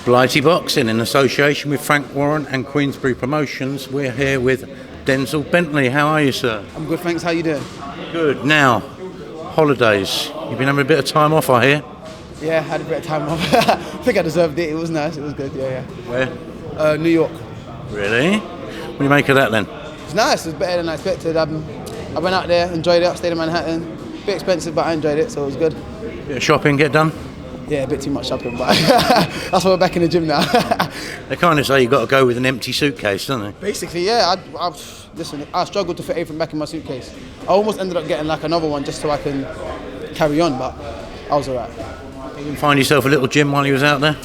BlightyBoxing in association with Frank Warren and Queensbury Promotions. We're here with Denzel Bentley. How are you, sir? I'm good, thanks. How you doing? Good. Now, holidays. You've been having a bit of time off, I hear? Yeah, I had a bit of time off. I think I deserved it. It was nice. It was good, yeah. Where? New York. Really? What do you make of that then? It's nice. It was better than I expected. I went out there, enjoyed it, stayed in Manhattan. A bit expensive, but I enjoyed it, so it was good. Bit of shopping get done? Yeah, a bit too much shopping, but that's why we're back in the gym now. They kind of say you've got to go with an empty suitcase, don't they? Basically, yeah. Listen, I struggled to fit everything back in my suitcase. I almost ended up getting like another one just so I can carry on, but I was alright. You didn't find yourself a little gym while you was out there?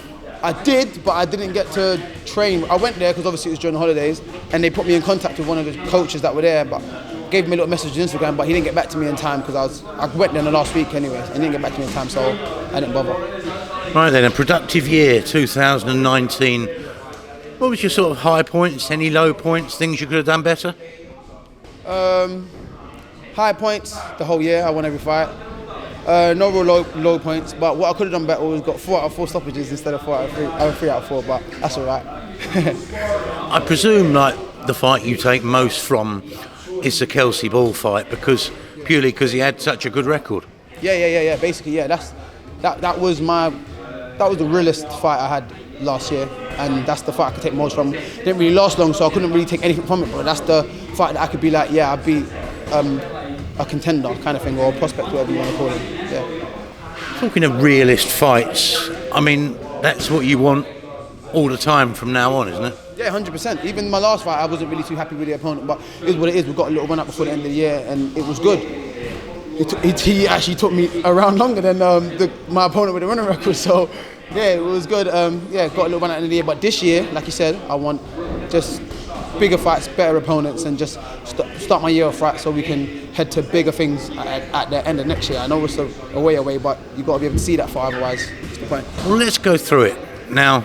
I did, but I didn't get to train. I went there because obviously it was during the holidays, and they put me in contact with one of the coaches that were there, but gave me a little message on Instagram, but he didn't get back to me in time because I went there in the last week anyway, and he didn't get back to me in time, so I didn't bother. Right then, a productive year, 2019. What was your sort of high points, any low points, things you could have done better? High points, the whole year, I won every fight. No real low points, but what I could have done better was got 4 out of 4 stoppages instead of 4 out of 3. I was 3 out of 4, but that's alright. I presume like the fight you take most from is the Kelsey Ball fight purely because he had such a good record. Yeah. Basically, yeah. That was the realest fight I had last year, and that's the fight I could take most from. It didn't really last long, so I couldn't really take anything from it. But that's the fight that I could be like, yeah, I beat a contender kind of thing, or a prospect, whatever you want to call it. Yeah. Talking of realist fights, I mean that's what you want all the time from now on, isn't it? Yeah, 100%. Even my last fight, I wasn't really too happy with the opponent, but it is what it is. We got a little run up before the end of the year, and it was good. He actually took me around longer than my opponent with the running record, so yeah, it was good. Got a little run at the end of the year, but this year, like you said, I want just bigger fights, better opponents, and just start my year off right so we can head to bigger things at the end of next year. I know it's a way away, but you've got to be able to see that far, otherwise, it's the point. Well, let's go through it. Now,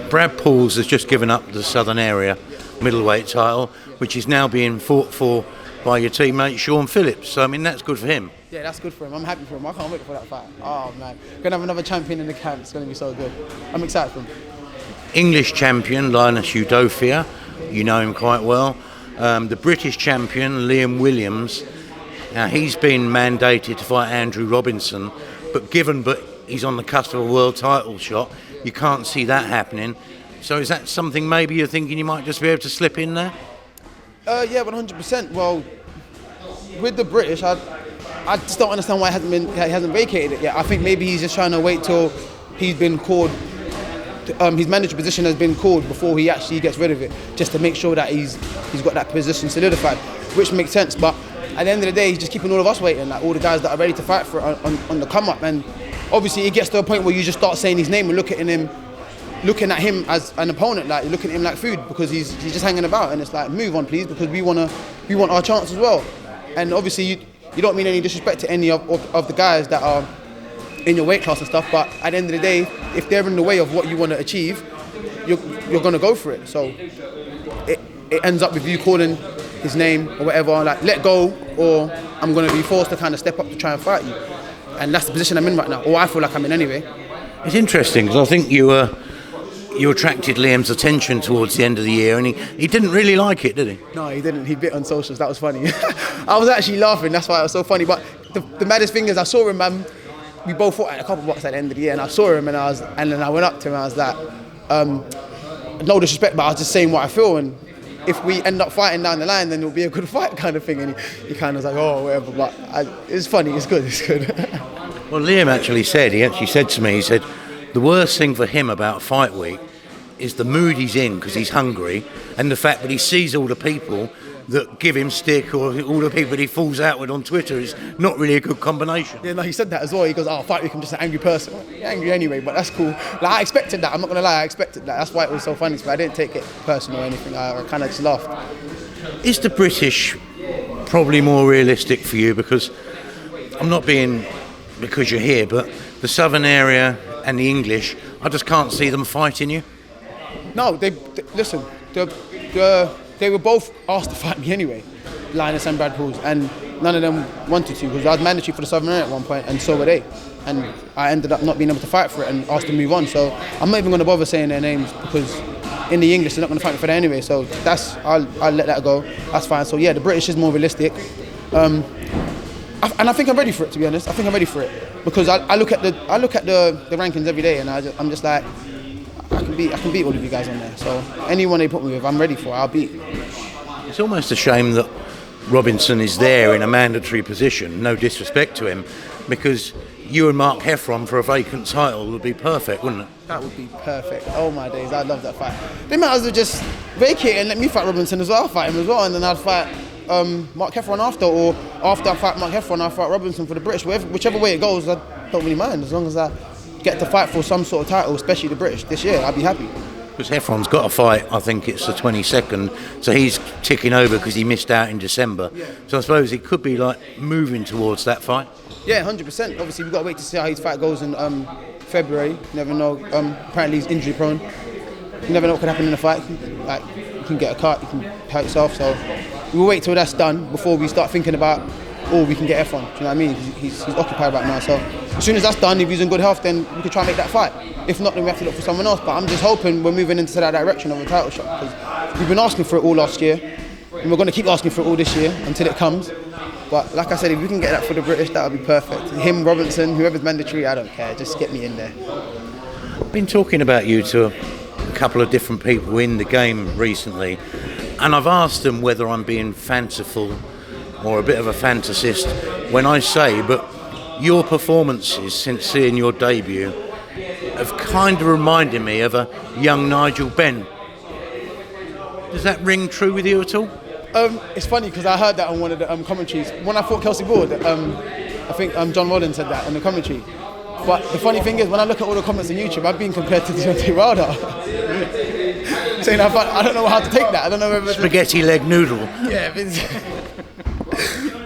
Brad Pauls has just given up the Southern Area Middleweight title, which is now being fought for by your teammate Sean Phillips. So, I mean, that's good for him. Yeah, that's good for him. I'm happy for him. I can't wait for that fight. Oh, man. Going to have another champion in the camp. It's going to be so good. I'm excited for him. English champion Linus Udofia, you know him quite well. The British champion Liam Williams. Now, he's been mandated to fight Andrew Robinson, but given he's on the cusp of a world title shot, you can't see that happening. So is that something maybe you're thinking you might just be able to slip in there? Yeah, 100%. Well, with the British, I just don't understand why he hasn't vacated it yet. I think maybe he's just trying to wait till he's been called. His manager position has been called before he actually gets rid of it, just to make sure that he's got that position solidified, which makes sense. But at the end of the day, he's just keeping all of us waiting, like all the guys that are ready to fight for it on the come up. And obviously, it gets to a point where you just start saying his name and looking at him as an opponent, like looking at him like food, because he's just hanging about, and it's like, move on please, because we want our chance as well. And obviously you don't mean any disrespect to any of the guys that are in your weight class and stuff, but at the end of the day, if they're in the way of what you want to achieve, you're going to go for it. So it ends up with you calling his name or whatever, like let go, or I'm going to be forced to kind of step up to try and fight you. And that's the position I'm in right now, or I feel like I'm in anyway. It's interesting because I think you attracted Liam's attention towards the end of the year, and he didn't really like it, did he? No, he didn't. He bit on socials. That was funny. I was actually laughing. That's why it was so funny. But the maddest thing is, I saw him. We both fought at a couple of boxes at the end of the year, and I saw him, and then I went up to him. And I was like, no disrespect, but I was just saying what I feel, and if we end up fighting down the line, then it'll be a good fight, kind of thing. And he kind of was like, oh, whatever. But it's funny. It's good. It's good. Well, Liam actually said to me, he said, the worst thing for him about fight week is the mood he's in because he's hungry, and the fact that he sees all the people that give him stick, or all the people that he falls out with on Twitter, is not really a good combination. Yeah, no, he said that as well. He goes, oh, fight week, I'm just an angry person. You're angry anyway, but that's cool. Like, I expected that. I'm not going to lie, I expected that. That's why it was so funny. But I didn't take it personal or anything. I kind of just laughed. Is the British probably more realistic for you? Because I'm not being because you're here, but the Southern Area and the English, I just can't see them fighting you. No, listen, they were both asked to fight me anyway, Linus and Brad Pauls, and none of them wanted to, because I was mandatory for the Southern Area at one point, and so were they. and I ended up not being able to fight for it and asked to move on. So I'm not even going to bother saying their names because in the English they're not going to fight me for that anyway. So I'll let that go. That's fine. So yeah, the British is more realistic, and I think I'm ready for it. To be honest, I think I'm ready for it because I look at the rankings every day, and I'm just like, I can beat all of you guys on there. So anyone they put me with, I'm ready for. I'll beat. It's almost a shame that Robinson is there in a mandatory position. No disrespect to him, because you and Mark Heffron for a vacant title would be perfect, wouldn't it? That would be perfect. Oh my days, I'd love that fight. They might as well just vacate and let me fight Robinson as well. I'll fight him as well, and then I'd fight Mark Heffron after, or after I fight Mark Heffron, I'll fight Robinson for the British. Whichever way it goes, I don't really mind. As long as I get to fight for some sort of title, especially the British this year, I'd be happy. Because Heffron's got a fight, I think it's the 22nd, so he's ticking over because he missed out in December. Yeah. So I suppose he could be like moving towards that fight. Yeah, 100%. Obviously, we've got to wait to see how his fight goes in February. You never know. Apparently, he's injury prone. You never know what could happen in a fight. Like, you can get a cut, you can hurt yourself. So we'll wait till that's done before we start thinking about, we can get Heffron. Do you know what I mean? He's occupied right now. So as soon as that's done, if he's in good health, then we can try and make that fight. If not, then we have to look for someone else. But I'm just hoping we're moving into that direction of a title shot, because we've been asking for it all last year, and we're going to keep asking for it all this year until it comes. But like I said, if we can get that for the British, that would be perfect. Him, Robinson, whoever's mandatory, I don't care. Just get me in there. I've been talking about you to a couple of different people in the game recently, and I've asked them whether I'm being fanciful or a bit of a fantasist when I say, but your performances since seeing your debut have kind of reminded me of a young Nigel Benn. Does that ring true with you at all? It's funny because I heard that on one of the commentaries. When I fought Kelsey Board, I think John Rollins said that in the commentary. But the funny thing is, when I look at all the comments on YouTube, I've been compared to Deontay Wilder. Saying I don't know how to take that. I don't know whether spaghetti leg noodle. Yeah,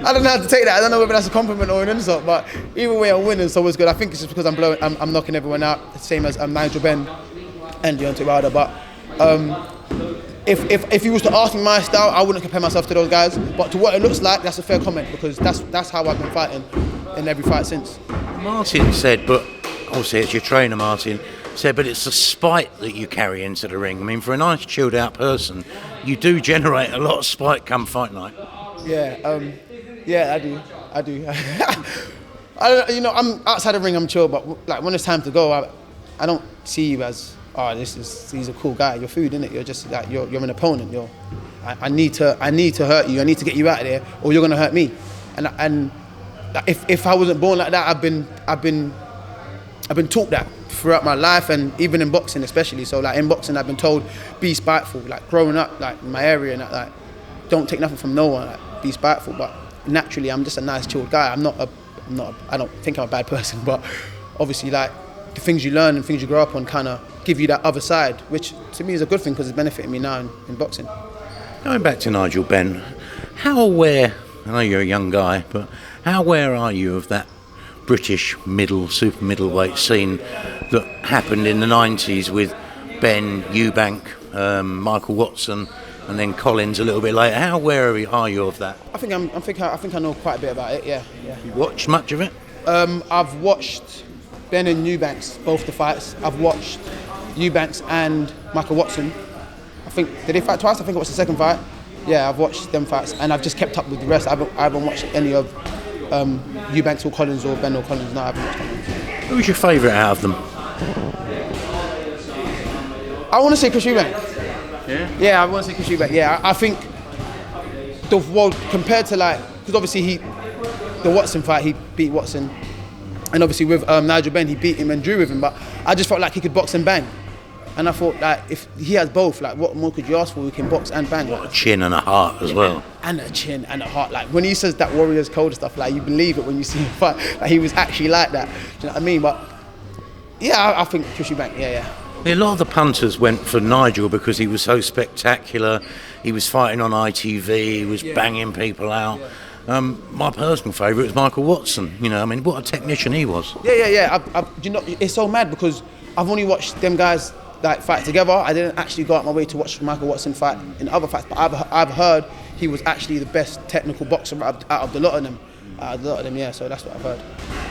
I don't know how to take that. I don't know whether that's a compliment or an insult. But either way, I'm winning, so it's good. I think it's just because I'm knocking everyone out, same as Nigel Benn and Deontay Wilder. But if you was to ask me my style, I wouldn't compare myself to those guys. But to what it looks like, that's a fair comment, because that's how I've been fighting in every fight since. Martin said, but obviously it's your trainer, Martin, said, but it's the spite that you carry into the ring. I mean, for a nice chilled out person, you do generate a lot of spite come fight night. Yeah, I do. I'm outside the ring, I'm chill, but like when it's time to go, I don't see you as, he's a cool guy. You're food, innit? You're just like you're an opponent. I need to hurt you. I need to get you out of there, or you're gonna hurt me. And if I wasn't born like that, I've been taught that throughout my life, and even in boxing especially. So like in boxing, I've been told be spiteful. Like growing up, like in my area, and like don't take nothing from no one. Like, be spiteful, but naturally, I'm just a nice, chilled guy. I don't think I'm a bad person, but obviously, like the things you learn and things you grow up on kind of give you that other side, which to me is a good thing because it's benefiting me now in boxing. Going back to Nigel Benn, how aware? I know you're a young guy, but how aware are you of that British super middleweight scene that happened in the 90s with Benn-Eubank, Michael Watson, and then Collins a little bit later? How aware are you of that? I think I know quite a bit about it. Yeah. You watched much of it? I've watched Benn and Eubanks, both the fights. I've watched Eubanks and Michael Watson. Did they fight twice? I think it was the second fight. Yeah, I've watched them fights, and I've just kept up with the rest. I haven't watched any of Eubanks or Collins or Benn or Collins. No, I haven't watched them. Who was your favourite out of them? I want to say Chris Eubank. Yeah, I want to say Chris Eubank. Yeah, I think compared to because obviously the Watson fight, he beat Watson, and obviously with Nigel Benn, he beat him and drew with him. But I just felt like he could box and bang, and I thought like if he has both, like what more could you ask for? He can box and bang. What a chin and a heart as well. And a chin and a heart. Like when he says that Warriors code stuff, like you believe it when you see him fight. Like he was actually like that. Do you know what I mean? But yeah, I think Chris Eubank. Yeah. A lot of the punters went for Nigel because he was so spectacular. He was fighting on ITV. He was banging people out. My personal favourite was Michael Watson. What a technician he was. Yeah. It's so mad because I've only watched them guys like fight together. I didn't actually go out my way to watch Michael Watson fight in other fights, but I've heard he was actually the best technical boxer out of the lot of them. Yeah. So that's what I've heard.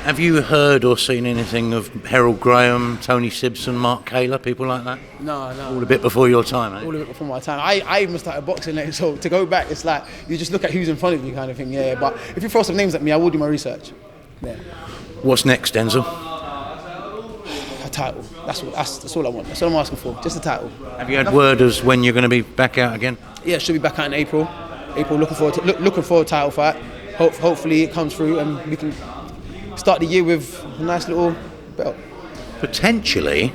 Have you heard or seen anything of Harold Graham, Tony Sibson, Mark Kaler, people like that? No. All a bit before your time, eh? All of it before my time. I even started boxing late, so to go back, it's like you just look at who's in front of you, kind of thing. Yeah. But if you throw some names at me, I will do my research. Yeah. What's next, Denzel? A title. That's all I want. That's all I'm asking for. Just a title. Have you had word as when you're going to be back out again? Yeah, should be back out in April. Looking for a title fight. Hopefully it comes through and we can start the year with a nice little belt. Potentially,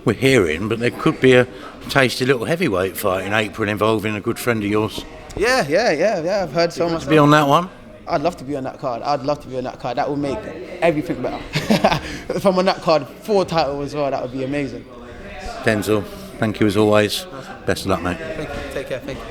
we're hearing, but there could be a tasty little heavyweight fight in April involving a good friend of yours. Yeah. I've heard so much. To be on that one? I'd love to be on that card. That would make everything better. If I'm on that card for a title as well, that would be amazing. Denzel, thank you as always. Best of luck, mate. Thank you. Take care. Thank you.